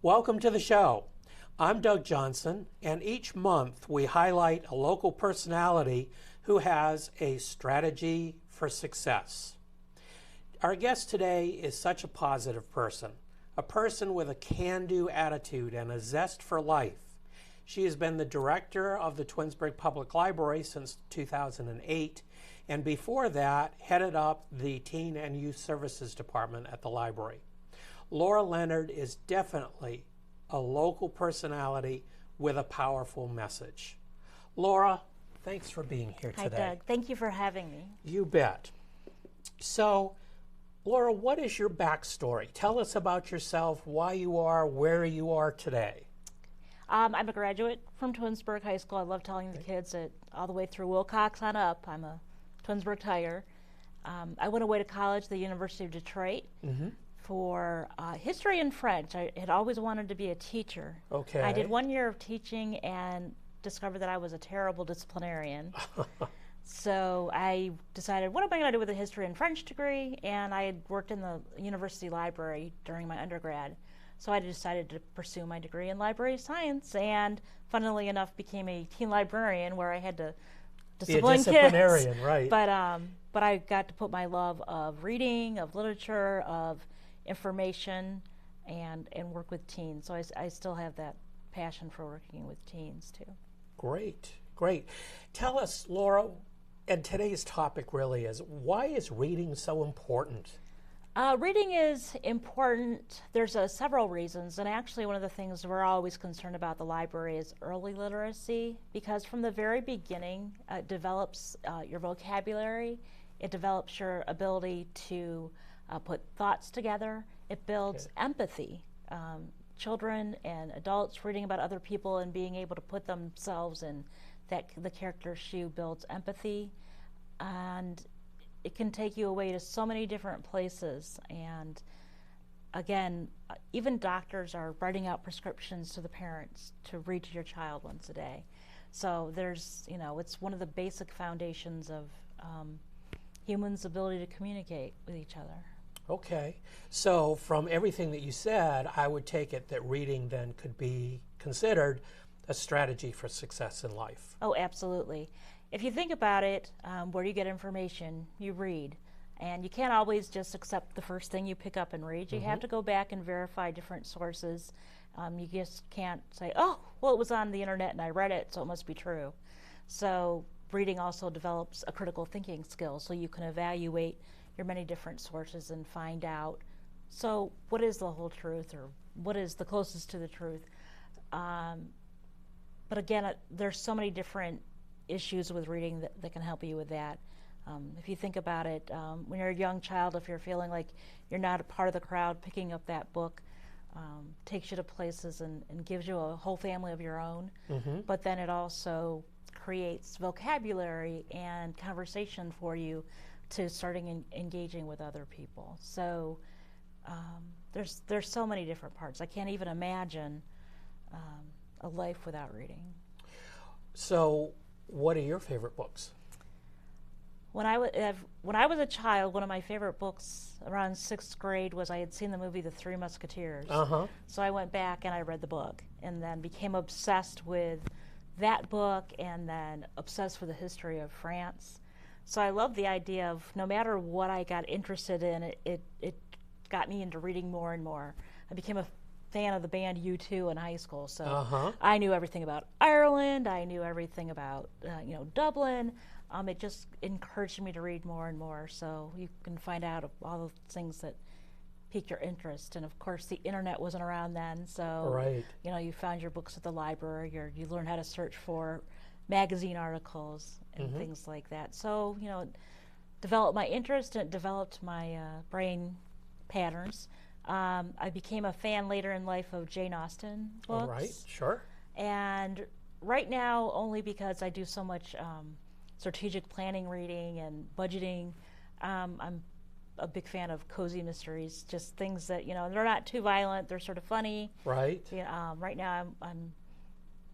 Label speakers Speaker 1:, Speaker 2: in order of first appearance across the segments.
Speaker 1: Welcome to the show. I'm Doug Johnson, and each month we highlight a local personality who has a strategy for success. Our guest today is such a positive person, a person with a can-do attitude and a zest for life. She has been the director of the Twinsburg Public Library since 2008, and before that headed up the Teen and Youth Services Department at the library. Laura Leonard is definitely a local personality with a powerful message. Laura, thanks for being here today.
Speaker 2: Hi, Doug. Thank you for having me.
Speaker 1: You bet. So, Laura, what is your backstory? Tell us about yourself, why you are where you are today.
Speaker 2: I'm a graduate from Twinsburg High School. I love telling the kids that all the way through Wilcox on up, I'm a Twinsburg Tiger. I went away to college at the University of Detroit. For history and French. I had always wanted to be a teacher.
Speaker 1: Okay.
Speaker 2: I did 1 year of teaching and discovered that I was a terrible disciplinarian. So I decided, what am I going to do with a history and French degree? And I had worked in the university library during my undergrad. So I decided to pursue my degree in library science, and funnily enough became a teen librarian where I had to discipline
Speaker 1: be a disciplinarian,
Speaker 2: kids.
Speaker 1: Right.
Speaker 2: But I got to put my love of reading, of literature, of information, and work with teens. So I still have that passion for working with teens too.
Speaker 1: Great, great. Tell us, Laura, and today's topic really is, why is reading so important?
Speaker 2: Reading is important. There's several reasons, and actually one of the things we're always concerned about the library is early literacy, because from the very beginning it develops your vocabulary, it develops your ability to put thoughts together. It builds empathy. Children and adults reading about other people and being able to put themselves in the character's shoe builds empathy, and it can take you away to so many different places. And again, even doctors are writing out prescriptions to the parents to read to your child once a day. So there's, it's one of the basic foundations of humans' ability to communicate with each other.
Speaker 1: Okay, so from everything that you said, I would take it that reading then could be considered a strategy for success in life.
Speaker 2: Oh, absolutely. If you think about it, where you get information, you read. And you can't always just accept the first thing you pick up and read. You have to go back and verify different sources. You just can't say, oh, well, it was on the internet and I read it, so it must be true. So reading also develops a critical thinking skill, so you can evaluate your many different sources and find out, so what is the whole truth, or what is the closest to the truth? But again, there's so many different issues with reading that can help you with that. If you think about it, when you're a young child, if you're feeling like you're not a part of the crowd, picking up that book takes you to places and gives you a whole family of your own. But then it also creates vocabulary and conversation for you to starting engaging with other people. So there's so many different parts. I can't even imagine a life without reading.
Speaker 1: So what are your favorite books?
Speaker 2: When I was a child, one of my favorite books around 6th grade was I had seen the movie The Three Musketeers. So I went back and I read the book and then became obsessed with that book and then obsessed with the history of France. So I love the idea of no matter what I got interested in, it got me into reading more and more. I became a fan of the band U2 in high school, so I knew everything about Ireland, I knew everything about Dublin. It just encouraged me to read more and more, so you can find out all the things that pique your interest. And of course the internet wasn't around then, so you found your books at the library, you learned how to search for magazine articles and things like that. So it developed my interest, and it developed my brain patterns. I became a fan later in life of Jane Austen books.
Speaker 1: All right, sure.
Speaker 2: And right now, only because I do so much strategic planning reading and budgeting, I'm a big fan of cozy mysteries, just things that, they're not too violent, they're sort of funny.
Speaker 1: Right.
Speaker 2: Right now I'm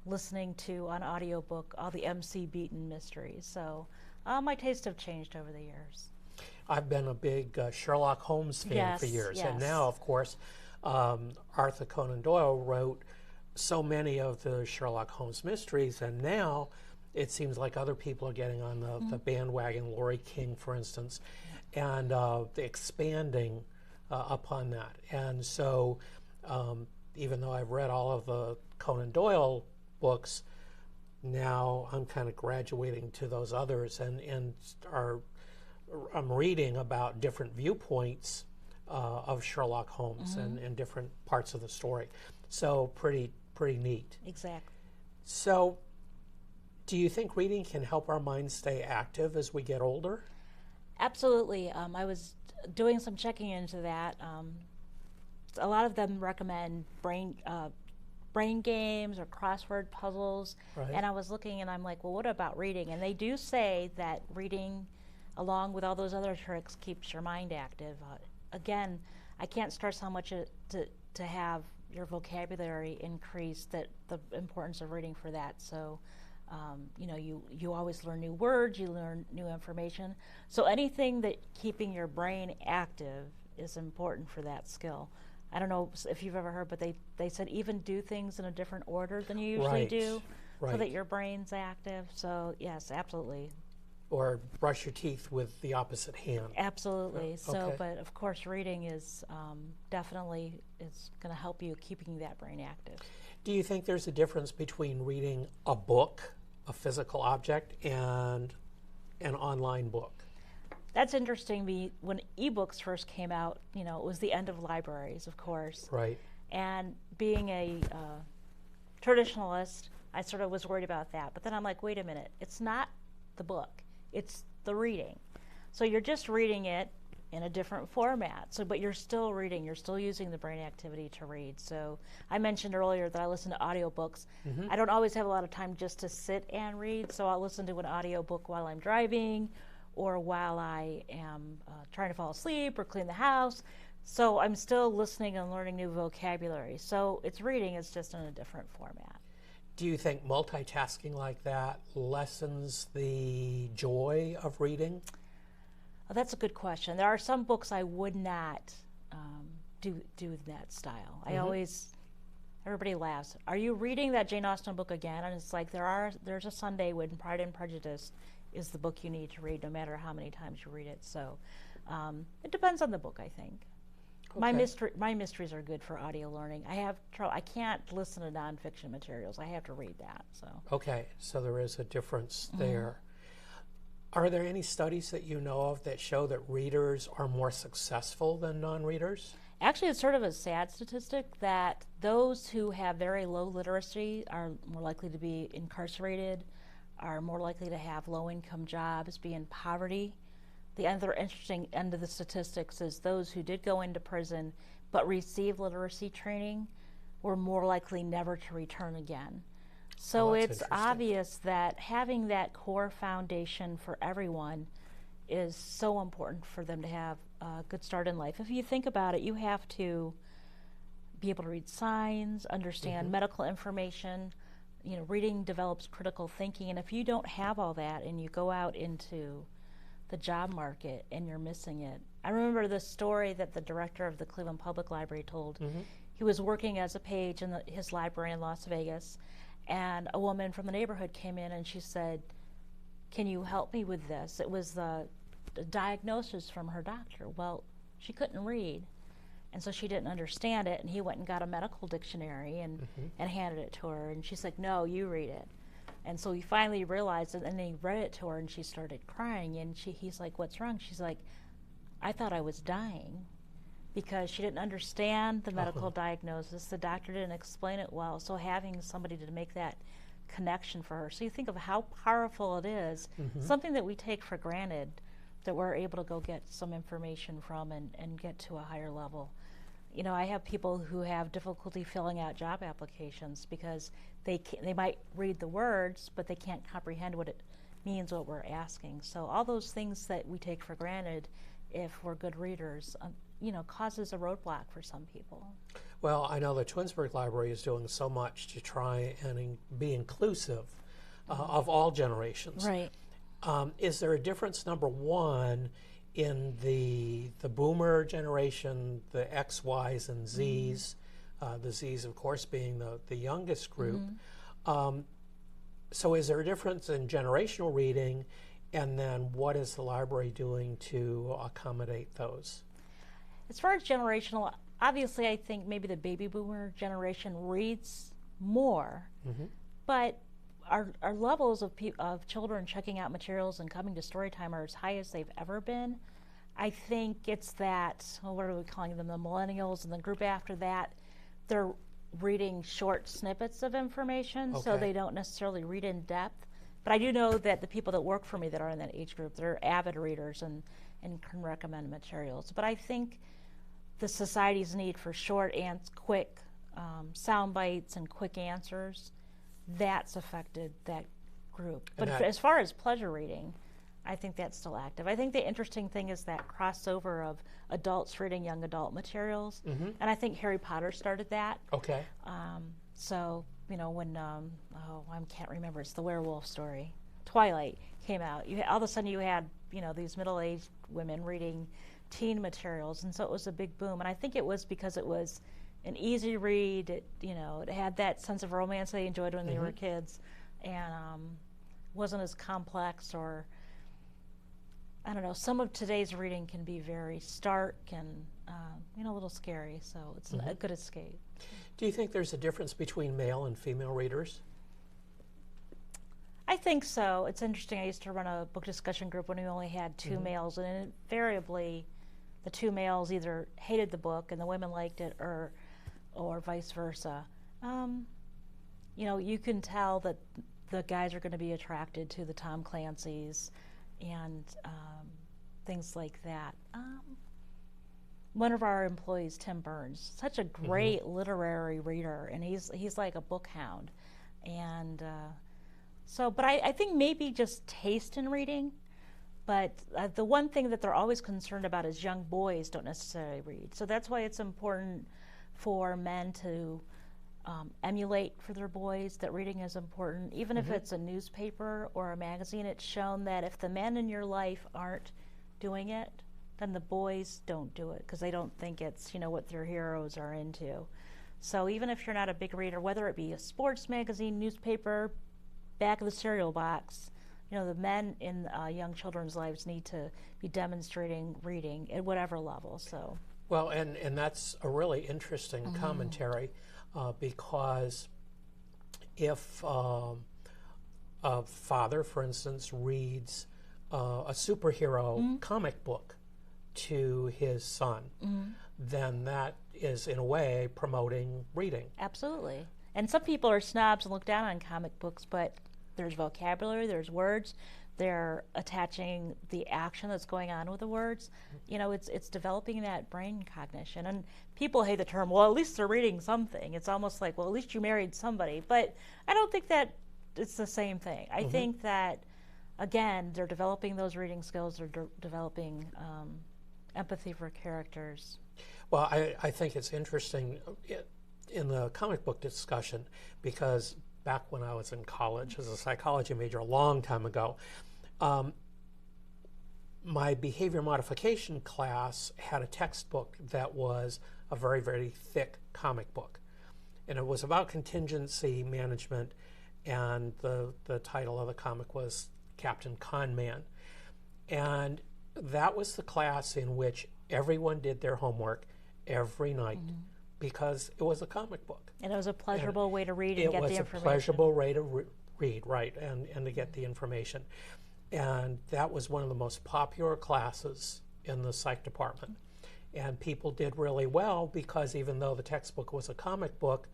Speaker 2: listening to on audiobook all the MC Beaton mysteries. So my tastes have changed over the years.
Speaker 1: I've been a big Sherlock Holmes fan for years.
Speaker 2: Yes.
Speaker 1: And now, of course, Arthur Conan Doyle wrote so many of the Sherlock Holmes mysteries, and now it seems like other people are getting on the bandwagon, Laurie King, for instance, and expanding upon that. And so even though I've read all of the Conan Doyle books, now I'm kind of graduating to those others, and I'm reading about different viewpoints of Sherlock Holmes and different parts of the story. So pretty neat.
Speaker 2: Exactly.
Speaker 1: So do you think reading can help our minds stay active as we get older?
Speaker 2: Absolutely. I was doing some checking into that. A lot of them recommend brain games or crossword puzzles.
Speaker 1: Right.
Speaker 2: And I was looking and I'm like, well, what about reading? And they do say that reading, along with all those other tricks, keeps your mind active. Again, I can't stress how much to have your vocabulary increase, that the importance of reading for that. So, you always learn new words, you learn new information. So anything that keeping your brain active is important for that skill. I don't know if you've ever heard, but they said even do things in a different order than you usually do, so that your brain's active. So yes, absolutely.
Speaker 1: Or brush your teeth with the opposite hand.
Speaker 2: Absolutely. So,
Speaker 1: Okay.
Speaker 2: but of course, reading is definitely is going to help you keeping that brain active.
Speaker 1: Do you think there's a difference between reading a book, a physical object, and an online book?
Speaker 2: That's interesting. When ebooks first came out, it was the end of libraries, of course.
Speaker 1: Right.
Speaker 2: And being a traditionalist, I sort of was worried about that. But then I'm like, wait a minute, it's not the book, it's the reading. So you're just reading it in a different format. But you're still reading, you're still using the brain activity to read. So I mentioned earlier that I listen to audiobooks. I don't always have a lot of time just to sit and read, so I'll listen to an audiobook while I'm driving or while I am trying to fall asleep or clean the house. So I'm still listening and learning new vocabulary. So it's reading, it's just in a different format.
Speaker 1: Do you think multitasking like that lessens the joy of reading?
Speaker 2: Oh, that's a good question. There are some books I would not do that style. Everybody laughs. Are you reading that Jane Austen book again? And it's like there's a Sunday when Pride and Prejudice is the book you need to read, no matter how many times you read it. So it depends on the book, I think. Okay. My mysteries are good for audio learning. I can't listen to nonfiction materials. I have to read that. So.
Speaker 1: Okay, so there is a difference there. Are there any studies that you know of that show that readers are more successful than non-readers?
Speaker 2: Actually, it's sort of a sad statistic that those who have very low literacy are more likely to be incarcerated, are more likely to have low-income jobs, be in poverty. The other interesting end of the statistics is those who did go into prison but received literacy training were more likely never to return again. So it's obvious that having that core foundation for everyone is so important for them to have a good start in life. If you think about it, you have to be able to read signs, understand medical information. Reading develops critical thinking, and if you don't have all that and you go out into the job market and you're missing it. I remember the story that the director of the Cleveland Public Library told. He was working as a page in his library in Las Vegas, and a woman from the neighborhood came in and she said, "Can you help me with this?" It was the diagnosis from her doctor. Well, she couldn't read, and so she didn't understand it, and he went and got a medical dictionary and handed it to her, and she's like, "No, you read it." And so he finally realized it, and then he read it to her, and she started crying, and he's like, "What's wrong?" She's like, "I thought I was dying," because she didn't understand the medical diagnosis. The doctor didn't explain it well, so having somebody to make that connection for her. So you think of how powerful it is, something that we take for granted, that we're able to go get some information from and get to a higher level. I have people who have difficulty filling out job applications because they might read the words, but they can't comprehend what it means, what we're asking. So all those things that we take for granted, if we're good readers, causes a roadblock for some people.
Speaker 1: Well, I know the Twinsburg Library is doing so much to try and be inclusive of all generations.
Speaker 2: Right.
Speaker 1: Is there a difference, number one, in the boomer generation, the X, Ys, and Zs, the Zs, of course, being the youngest group. So is there a difference in generational reading, and then what is the library doing to accommodate those?
Speaker 2: As far as generational, obviously I think maybe the baby boomer generation reads more, but our levels of children checking out materials and coming to Storytime are as high as they've ever been. I think it's that, what are we calling them, the millennials, and the group after that, they're reading short snippets of information, so they don't necessarily read in depth. But I do know that the people that work for me that are in that age group, they're avid readers and can recommend materials. But I think the society's need for short and quick sound bites and quick answers, that's affected that group. But as far as pleasure reading, I think that's still active. I think the interesting thing is that crossover of adults reading young adult materials, and I think Harry Potter started that.
Speaker 1: Okay.
Speaker 2: So, you know, when, I can't remember, it's the werewolf story, Twilight came out, all of a sudden you had, you know, these middle-aged women reading teen materials, and so it was a big boom. And I think it was because it was an easy read, it had that sense of romance they enjoyed when they were kids, and wasn't as complex, or I don't know, some of today's reading can be very stark and a little scary, so it's a good escape.
Speaker 1: Do you think there's a difference between male and female readers?
Speaker 2: I think so. It's interesting. I used to run a book discussion group when we only had two males, and invariably the two males either hated the book and the women liked it, or vice versa. You can tell that the guys are going to be attracted to the Tom Clancy's and things like that. One of our employees, Tim Burns, such a great literary reader, and he's like a book hound. And but I think maybe just taste in reading, but the one thing that they're always concerned about is young boys don't necessarily read. So that's why it's important for men to emulate for their boys that reading is important. Even if it's a newspaper or a magazine, it's shown that if the men in your life aren't doing it, then the boys don't do it because they don't think it's, what their heroes are into. So even if you're not a big reader, whether it be a sports magazine, newspaper, back of the cereal box, the men in young children's lives need to be demonstrating reading at whatever level. So.
Speaker 1: Well, and that's a really interesting commentary because if a father, for instance, reads a superhero comic book to his son, then that is, in a way, promoting reading.
Speaker 2: Absolutely. And some people are snobs and look down on comic books, but there's vocabulary, there's words, they're attaching the action that's going on with the words. It's developing that brain cognition. And people hate the term, well, at least they're reading something. It's almost like, well, at least you married somebody. But I don't think that it's the same thing. I think that, again, they're developing those reading skills, they're developing empathy for characters.
Speaker 1: Well, I think it's interesting in the comic book discussion because back when I was in college as a psychology major a long time ago, my behavior modification class had a textbook that was a very, very thick comic book. And it was about contingency management, and the title of the comic was Captain Conman. And that was the class in which everyone did their homework every night because it was a comic book. And it was a
Speaker 2: pleasurable way to read and get the information.
Speaker 1: It was a pleasurable way to read, right, and to get the information. And that was one of the most popular classes in the psych department. And people did really well because even though the textbook was a comic book,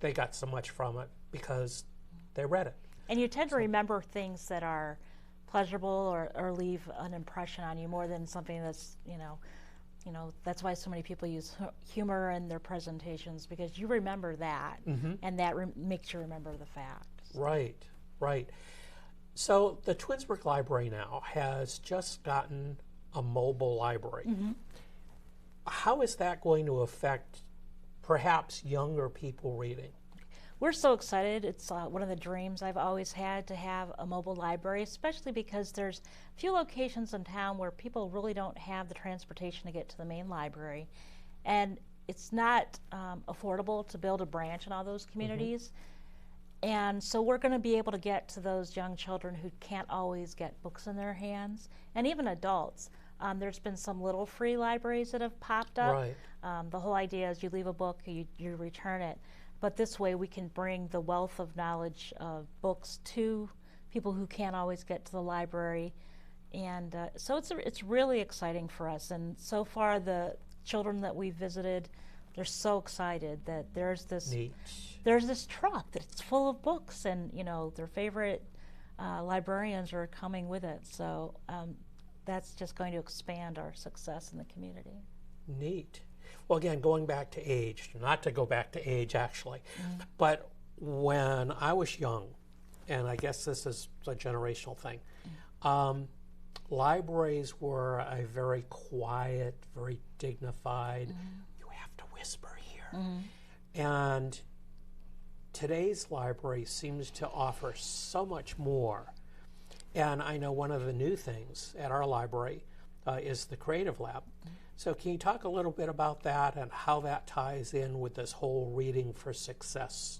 Speaker 1: they got so much from it because they read it.
Speaker 2: And you tend to remember things that are pleasurable or leave an impression on you more than something that's, that's why so many people use humor in their presentations, because you remember that, and that makes you remember the facts.
Speaker 1: Right, right. So the Twinsburg Library now has just gotten a mobile library. How is that going to affect perhaps younger people reading?
Speaker 2: we're so excited. It's one of the dreams I've always had to have a mobile library, especially because there's a few locations in town where people really don't have the transportation to get to the main library. And it's not affordable to build a branch in all those communities. And so we're going to be able to get to those young children who can't always get books in their hands, and even adults. There's been some little free libraries that have popped up.
Speaker 1: Right.
Speaker 2: The whole idea is you leave a book, you return it. But this way we can bring the wealth of knowledge of books to people who can't always get to the library. And so it's really exciting for us. And so far the children that we visited, they're so excited that there's this truck that's full of books, and their favorite librarians are coming with it. So that's just going to expand our success in the community.
Speaker 1: Neat. Well, again, going back to age, not to go back to age actually, but when I was young, and I guess this is a generational thing, libraries were a very quiet, very dignified, you have to whisper here. And today's library seems to offer so much more. And I know one of the new things at our library is the Creative Lab. So can you talk a little bit about that and how that ties in with this whole reading for success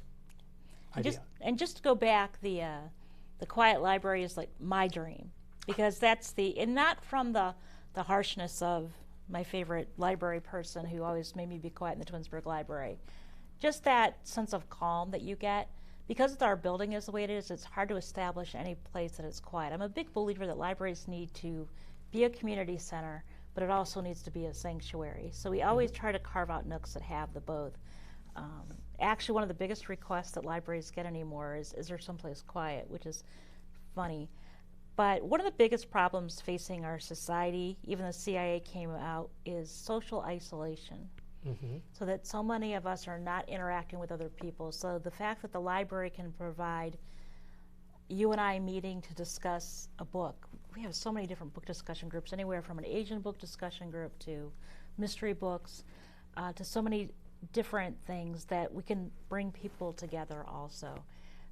Speaker 1: idea?
Speaker 2: And just to go back, the quiet library is like my dream, because that's and not from the harshness of my favorite library person who always made me be quiet in the Twinsburg Library. Just that sense of calm that you get. Because our building is the way it is, it's hard to establish any place that is quiet. I'm a big believer that libraries need to be a community center, but it also needs to be a sanctuary. So we always try to carve out nooks that have the both. Actually, one of the biggest requests that libraries get anymore is there someplace quiet, which is funny. But one of the biggest problems facing our society, even the CIA came out, is social isolation. So that so many of us are not interacting with other people. So the fact that the library can provide you and I meeting to discuss a book. We have so many different book discussion groups, anywhere from an Asian book discussion group to mystery books, to so many different things that we can bring people together also.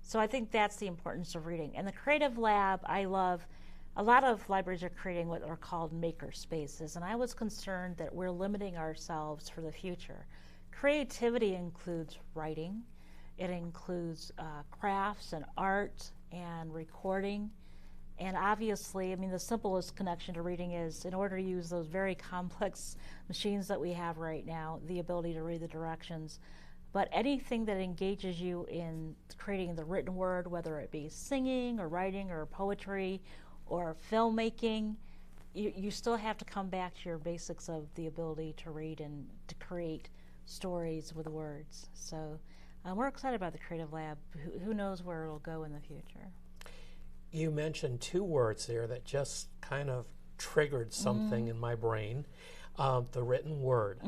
Speaker 2: So I think that's the importance of reading. And the Creative Lab, I love. A lot of libraries are creating what are called maker spaces, and I was concerned that we're limiting ourselves for the future. Creativity includes writing, it includes crafts and art and recording, and obviously, I mean, the simplest connection to reading is, in order to use those very complex machines that we have right now, the ability to read the directions. But anything that engages you in creating the written word, whether it be singing or writing or poetry or filmmaking, you still have to come back to your basics of the ability to read and to create stories with words. So we're excited about the Creative Lab. Who knows where it'll go in the future.
Speaker 1: You mentioned two words there that just kind of triggered something in my brain, the written word.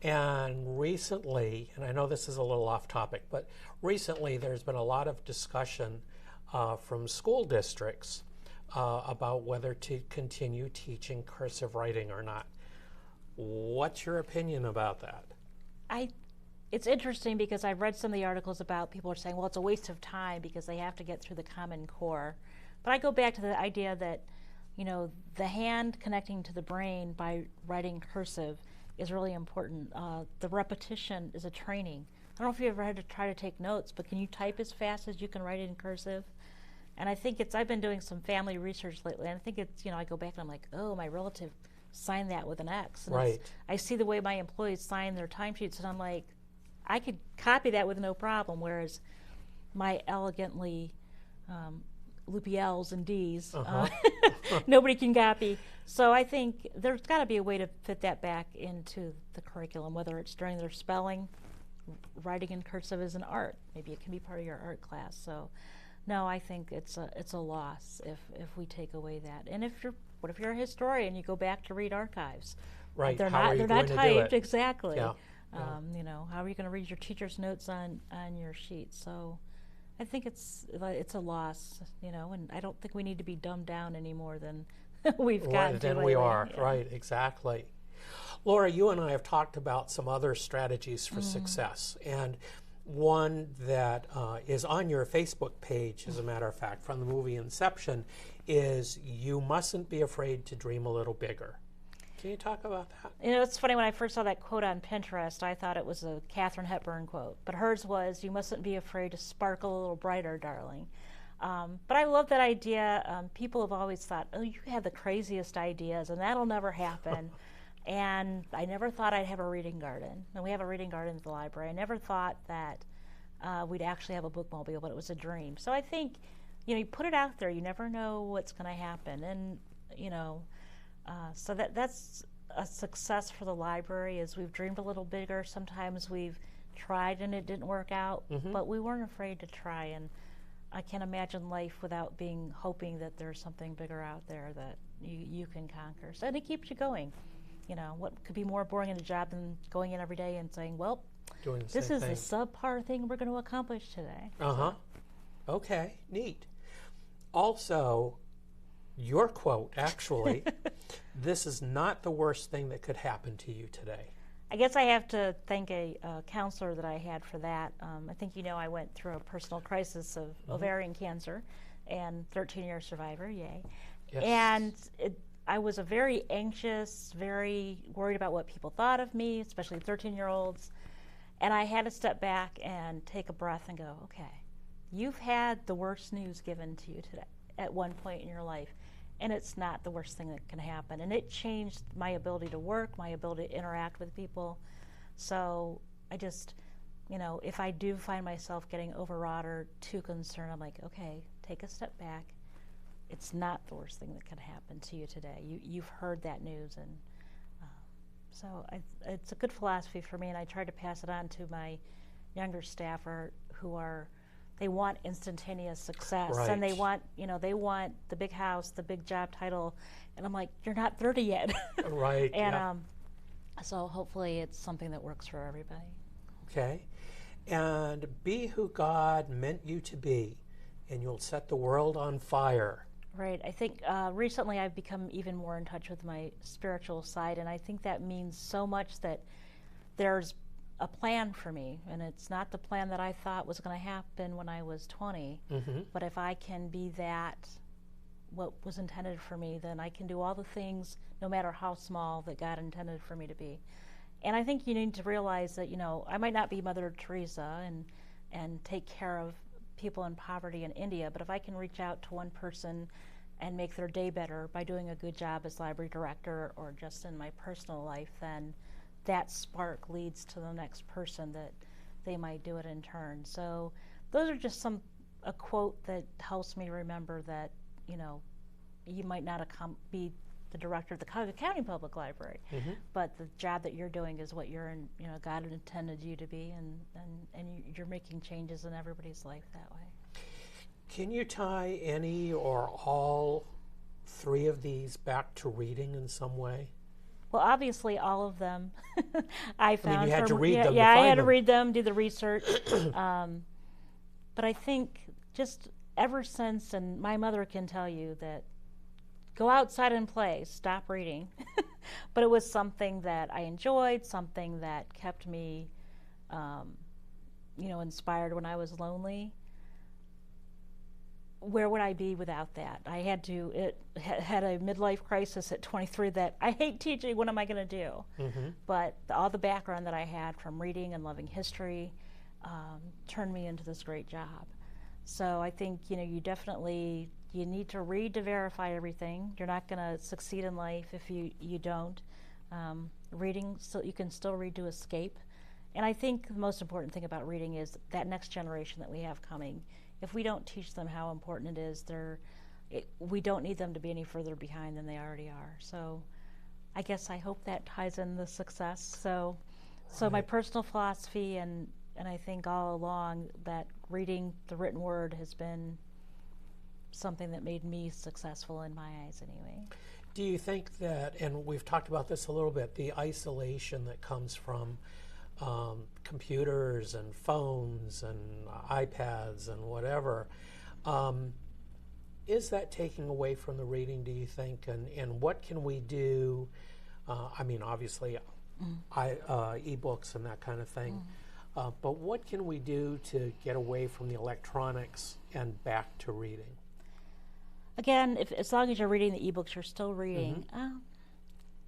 Speaker 1: And recently, and I know this is a little off topic, but recently there's been a lot of discussion from school districts about whether to continue teaching cursive writing or not. What's your opinion about that?
Speaker 2: It's interesting because I've read some of the articles about people are saying, well, it's a waste of time because they have to get through the Common Core. But I go back to the idea that, the hand connecting to the brain by writing cursive is really important. The repetition is a training. I don't know if you ever had to try to take notes, but can you type as fast as you can write it in cursive? And I think I've been doing some family research lately, and I think I go back and I'm like, oh, my relative signed that with an X. And
Speaker 1: right.
Speaker 2: I see the way my employees sign their timesheets, and I'm like, I could copy that with no problem, whereas my elegantly loopy L's and D's, nobody can copy. So I think there's got to be a way to fit that back into the curriculum, whether it's during their spelling, writing in cursive as an art. Maybe it can be part of your art class. So no, I think it's a loss if we take away that. And what if you're a historian, you go back to read archives?
Speaker 1: Right.
Speaker 2: They're
Speaker 1: how
Speaker 2: not typed exactly.
Speaker 1: Yeah.
Speaker 2: How are you going to read your teacher's notes on your sheet? So I think it's a loss, and I don't think we need to be dumbed down any more than we've gotten to.
Speaker 1: Than we are, right, exactly. Laura, you and I have talked about some other strategies for success, and one that is on your Facebook page, as a matter of fact, from the movie Inception, is you mustn't be afraid to dream a little bigger. Can you talk about that?
Speaker 2: You know, it's funny, when I first saw that quote on Pinterest, I thought it was a Katharine Hepburn quote, but hers was, "You mustn't be afraid to sparkle a little brighter, darling." But I love that idea. People have always thought, oh, you have the craziest ideas, and that'll never happen. And I never thought I'd have a reading garden. And we have a reading garden at the library. I never thought that we'd actually have a bookmobile, but it was a dream. So I think, you know, you put it out there, you never know what's going to happen. And, you know, so that's a success for the library, is we've dreamed a little bigger. Sometimes we've tried and it didn't work out, but we weren't afraid to try. And I can't imagine life without hoping that there's something bigger out there that you can conquer. So, and it keeps you going. You know, what could be more boring in a job than going in every day and saying, well, this is the subpar thing we're going to accomplish today.
Speaker 1: So. Okay, neat. Also, your quote, actually, this is not the worst thing that could happen to you today.
Speaker 2: I guess I have to thank a counselor that I had for that. I think, you know, I went through a personal crisis of ovarian cancer, and 13-year survivor, yay. Yes. And I was a very anxious, very worried about what people thought of me, especially 13-year-olds. And I had to step back and take a breath and go, okay, you've had the worst news given to you today at one point in your life, and it's not the worst thing that can happen. And it changed my ability to work, my ability to interact with people. So I just, you know, if I do find myself getting overwrought or too concerned, I'm like, okay, take a step back. It's not the worst thing that could happen to you today. You've heard that news, and so it's a good philosophy for me, and I try to pass it on to my younger staffer they want instantaneous success, and they want, you know, they want the big house, the big job title, and I'm like, you're not 30 yet.
Speaker 1: Right.
Speaker 2: And so hopefully it's something that works for everybody.
Speaker 1: Okay, and be who God meant you to be, and you'll set the world on fire.
Speaker 2: Right. I think recently I've become even more in touch with my spiritual side, and I think that means so much that there's a plan for me, and it's not the plan that I thought was going to happen when I was 20, but if I can be what was intended for me, then I can do all the things, no matter how small, that God intended for me to be. And I think you need to realize that, you know, I might not be Mother Teresa and take care of people in poverty in India, but if I can reach out to one person and make their day better by doing a good job as library director or just in my personal life, then that spark leads to the next person that they might do it in turn. So those are just a quote that helps me remember that, you know, you might not be the director of the Cuyahoga County Public Library, but the job that you're doing is what God intended you to be, and you're making changes in everybody's life that way.
Speaker 1: Can you tie any or all three of these back to reading in some way?
Speaker 2: Well, obviously, all of them I found.
Speaker 1: I mean, you had to read them.
Speaker 2: Yeah, I had to read them, do the research. But I think just ever since, and my mother can tell you that, go outside and play, stop reading. But it was something that I enjoyed, something that kept me, inspired when I was lonely. Where would I be without that? I had a midlife crisis at 23 that I hate teaching, what am I going to do? But all the background that I had from reading and loving history turned me into this great job. So I think, you need to read to verify everything. You're not going to succeed in life if you don't. Reading, so you can still read to escape. And I think the most important thing about reading is that next generation that we have coming. If we don't teach them how important it is, we don't need them to be any further behind than they already are. So I guess I hope that ties in the success. So my personal philosophy, and I think all along that reading the written word has been something that made me successful in my eyes anyway.
Speaker 1: Do you think that, and we've talked about this a little bit, the isolation that comes from computers and phones and iPads and whatever, is that taking away from the reading, do you think? And what can we do? Obviously, e-books and that kind of thing. But what can we do to get away from the electronics and back to reading?
Speaker 2: Again, as long as you're reading the ebooks, you're still reading.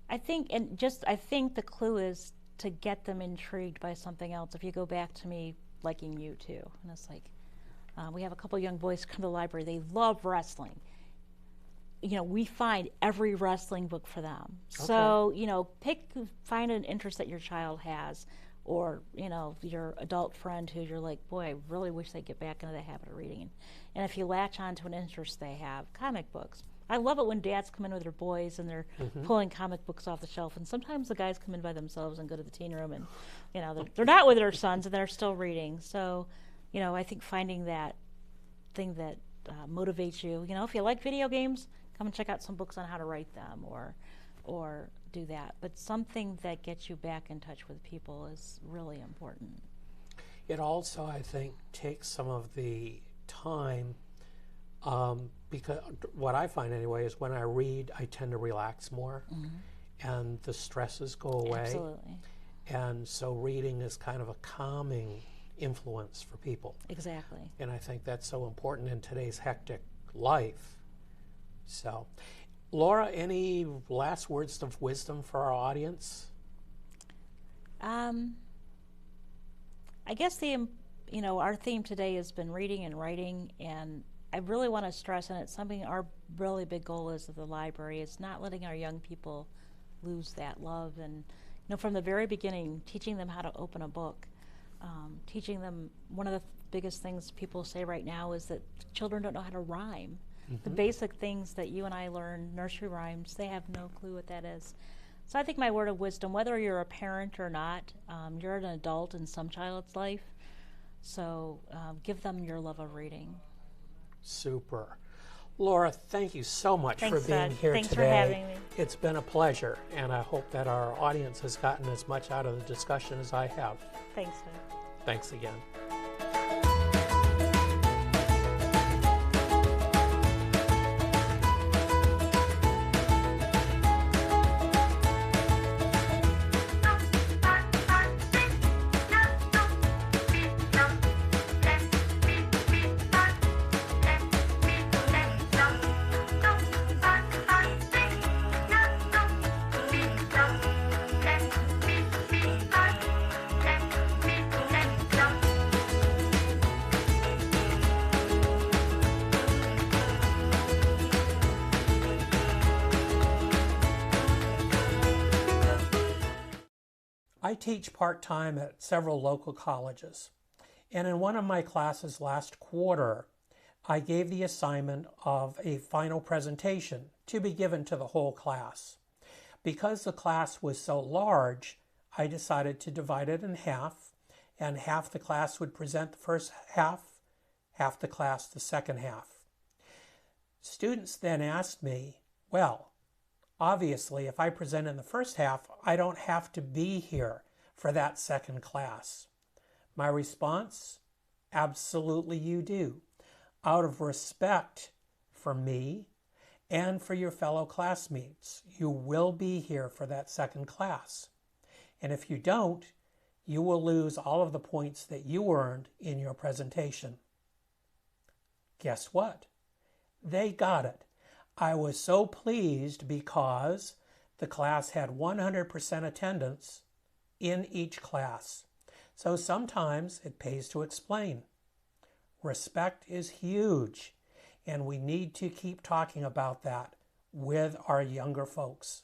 Speaker 2: I think the clue is to get them intrigued by something else. If you go back to me liking you too, and it's like we have a couple young boys come to the library. They love wrestling. We find every wrestling book for them. Okay. So find an interest that your child has, or your adult friend who you're like, boy, I really wish they'd get back into the habit of reading. And if you latch on to an interest they have, comic books. I love it when dads come in with their boys and they're pulling comic books off the shelf. And sometimes the guys come in by themselves and go to the teen room, and they're not with their sons and they're still reading. So, I think finding that thing that motivates you. If you like video games, come and check out some books on how to write them, or do that. But something that gets you back in touch with people is really important.
Speaker 1: It also, I think, takes some of the time, because what I find anyway is when I read, I tend to relax more, and the stresses go away.
Speaker 2: Absolutely.
Speaker 1: And so reading is kind of a calming influence for people.
Speaker 2: Exactly.
Speaker 1: And I think that's so important in today's hectic life. So, Laura, any last words of wisdom for our audience?
Speaker 2: I guess our theme today has been reading and writing, and I really want to stress, and it's something our really big goal is at the library, is not letting our young people lose that love. And from the very beginning, teaching them how to open a book, teaching them. One of the biggest things people say right now is that children don't know how to rhyme. The basic things that you and I learn, nursery rhymes, they have no clue what that is. So I think my word of wisdom, whether you're a parent or not, you're an adult in some child's life, so give them your love of reading.
Speaker 1: Super. Laura, thank you so much for being here
Speaker 2: Thanks
Speaker 1: today.
Speaker 2: For having me.
Speaker 1: It's been a pleasure, and I hope that our audience has gotten as much out of the discussion as I have.
Speaker 2: Thanks, Doug.
Speaker 1: Thanks again. I teach part-time at several local colleges, and in one of my classes last quarter, I gave the assignment of a final presentation to be given to the whole class. Because the class was so large, I decided to divide it in half, and half the class would present the first half the class the second half. Students then asked me, well, obviously, if I present in the first half, I don't have to be here for that second class. My response, absolutely you do. Out of respect for me and for your fellow classmates, you will be here for that second class. And if you don't, you will lose all of the points that you earned in your presentation. Guess what? They got it. I was so pleased because the class had 100% attendance in each class. So sometimes it pays to explain. Respect is huge, and we need to keep talking about that with our younger folks.